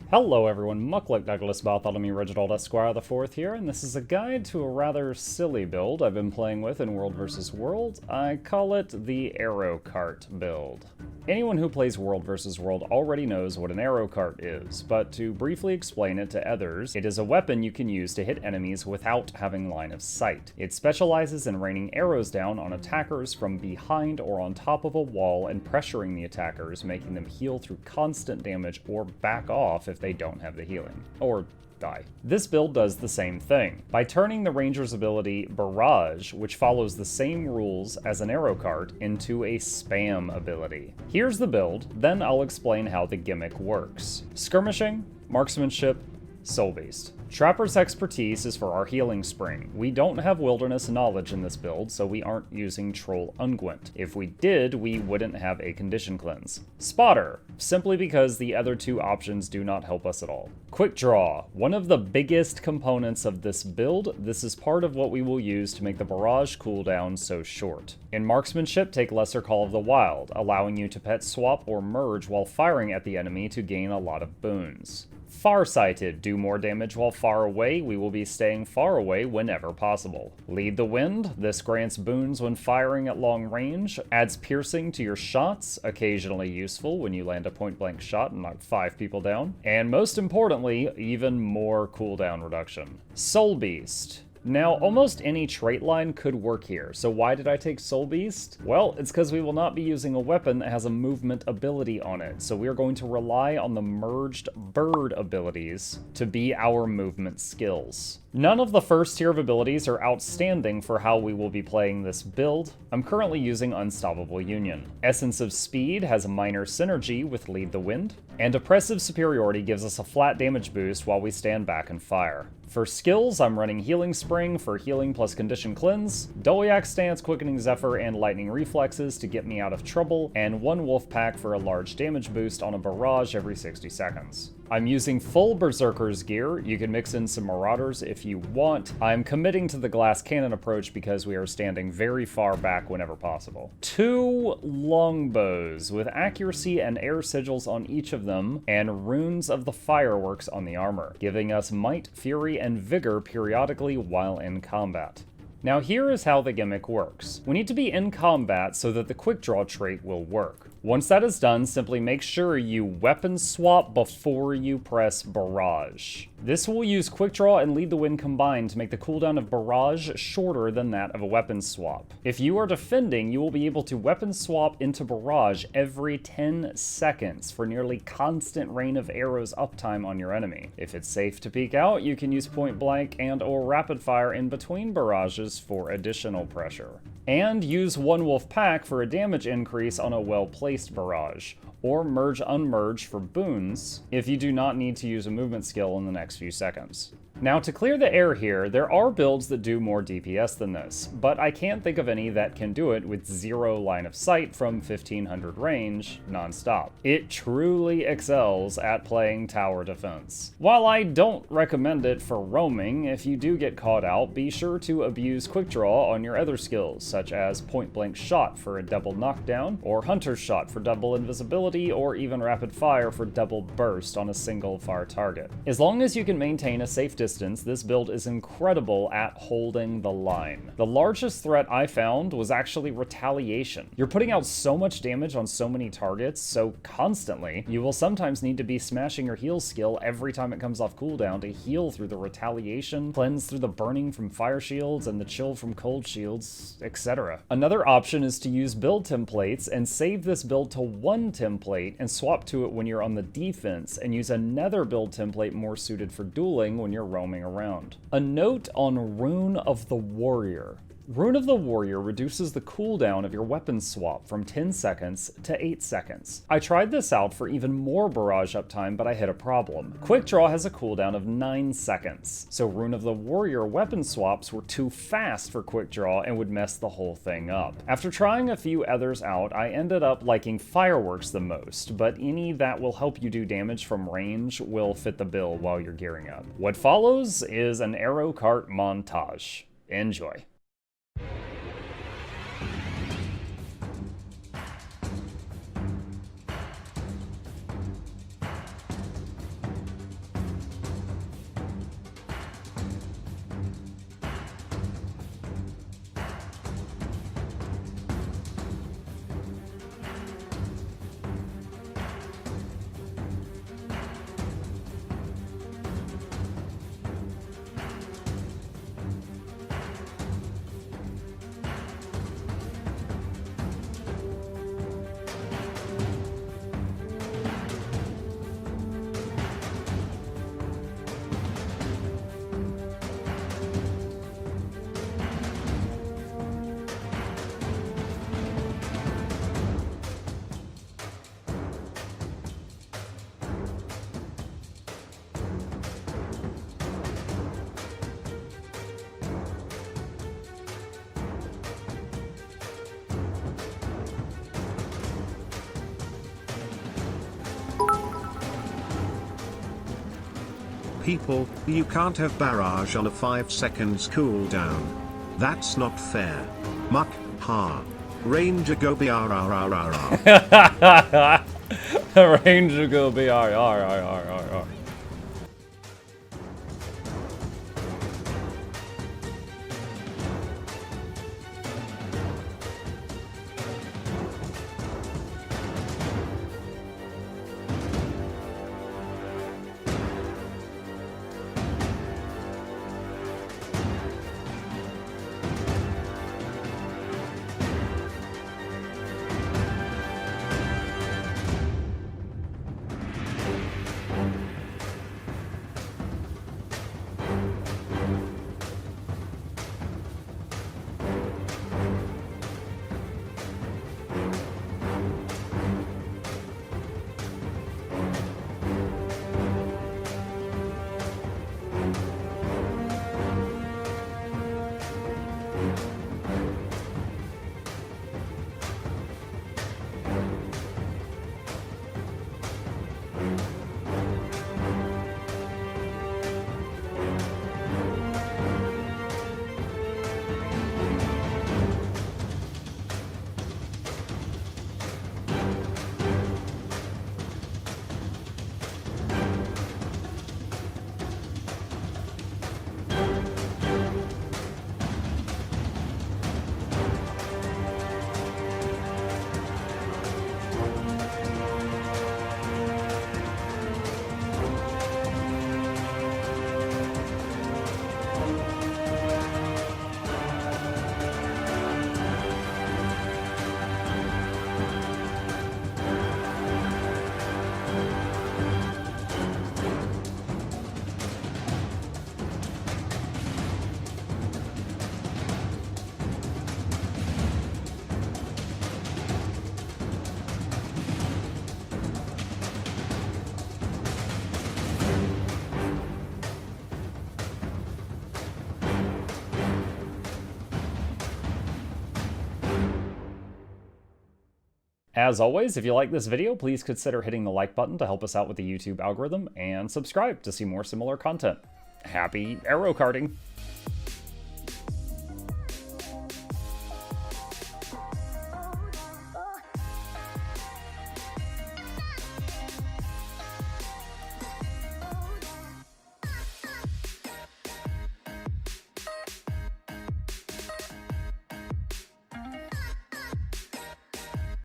Hello everyone, Muckluck Douglas Bartholomew Reginald Esquire the Fourth here, and this is a guide to a rather silly build I've been playing with in World vs. World. I call it the Arrow Cart build. Anyone who plays World vs. World already knows what an arrow cart is, but to briefly explain it to others, it is a weapon you can use to hit enemies without having line of sight. It specializes in raining arrows down on attackers from behind or on top of a wall and pressuring the attackers, making them heal through constant damage or back off if they don't have the healing. Or die. This build does the same thing. By turning the ranger's ability Barrage, which follows the same rules as an arrow cart, into a spam ability. Here's the build, then I'll explain how the gimmick works. Skirmishing, marksmanship, Soul Beast. Trapper's expertise is for our healing spring. We don't have wilderness knowledge in this build, so we aren't using Troll Unguent. If we did, we wouldn't have a condition cleanse. Spotter, simply because the other two options do not help us at all. Quick Draw, one of the biggest components of this build. This is part of what we will use to make the barrage cooldown so short. In marksmanship, take Lesser Call of the Wild, allowing you to pet swap or merge while firing at the enemy to gain a lot of boons. Farsighted, do more damage while far away. We will be staying far away whenever possible. Lead the Wind, this grants boons when firing at long range, adds piercing to your shots, occasionally useful when you land a point blank shot and knock 5 people down, and most importantly, even more cooldown reduction. Soul Beast. Now, almost any trait line could work here, so why did I take Soul Beast? Well, it's because we will not be using a weapon that has a movement ability on it, so we are going to rely on the merged bird abilities to be our movement skills. None of the first tier of abilities are outstanding for how we will be playing this build. I'm currently using Unstoppable Union. Essence of Speed has a minor synergy with Lead the Wind, and Oppressive Superiority gives us a flat damage boost while we stand back and fire. For skills, I'm running Healing Spring for healing plus condition cleanse, Doliac Stance, Quickening Zephyr, and Lightning Reflexes to get me out of trouble, and one Wolf Pack for a large damage boost on a barrage every 60 seconds. I'm using full Berserker's gear. You can mix in some Marauders if you want. I'm committing to the glass cannon approach because we are standing very far back whenever possible. 2 longbows with accuracy and air sigils on each of them, and runes of the fireworks on the armor, giving us might, fury, and vigor periodically while in combat. Now here is how the gimmick works. We need to be in combat so that the quick draw trait will work. Once that is done, simply make sure you weapon swap before you press Barrage. This will use Quick Draw and Lead the Wind combined to make the cooldown of Barrage shorter than that of a weapon swap. If you are defending, you will be able to weapon swap into Barrage every 10 seconds for nearly constant rain of arrows uptime on your enemy. If it's safe to peek out, you can use Point Blank and or Rapid Fire in between barrages for additional pressure. And use one Wolf Pack for a damage increase on a well-placed barrage, or merge unmerge for boons if you do not need to use a movement skill in the next few seconds. Now, to clear the air here, there are builds that do more DPS than this, but I can't think of any that can do it with 0 line of sight from 1500 range non-stop. It truly excels at playing tower defense. While I don't recommend it for roaming, if you do get caught out, be sure to abuse Quick Draw on your other skills, such as Point Blank Shot for a double knockdown, or Hunter's Shot for double invisibility, or even Rapid Fire for double burst on a single fire target. As long as you can maintain a safe distance, this build is incredible at holding the line. The largest threat I found was actually retaliation. You're putting out so much damage on so many targets so constantly, you will sometimes need to be smashing your heal skill every time it comes off cooldown to heal through the retaliation, cleanse through the burning from fire shields and the chill from cold shields, etc. Another option is to use build templates and save this build to one template and swap to it when you're on the defense, and use another build template more suited for dueling when you're roaming around. A note on Rune of the Warrior. Rune of the Warrior reduces the cooldown of your weapon swap from 10 seconds to 8 seconds. I tried this out for even more barrage uptime, but I hit a problem. Quick Draw has a cooldown of 9 seconds, so Rune of the Warrior weapon swaps were too fast for Quick Draw and would mess the whole thing up. After trying a few others out, I ended up liking Fireworks the most, but any that will help you do damage from range will fit the bill while you're gearing up. What follows is an arrow cart montage. Enjoy. people, you can't have barrage on a 5 seconds cooldown. That's not fair. Muck, ha. Ranger go BRRRRR. Ranger go BRRRRR. As always, if you like this video, please consider hitting the like button to help us out with the YouTube algorithm, and subscribe to see more similar content. Happy arrow karting!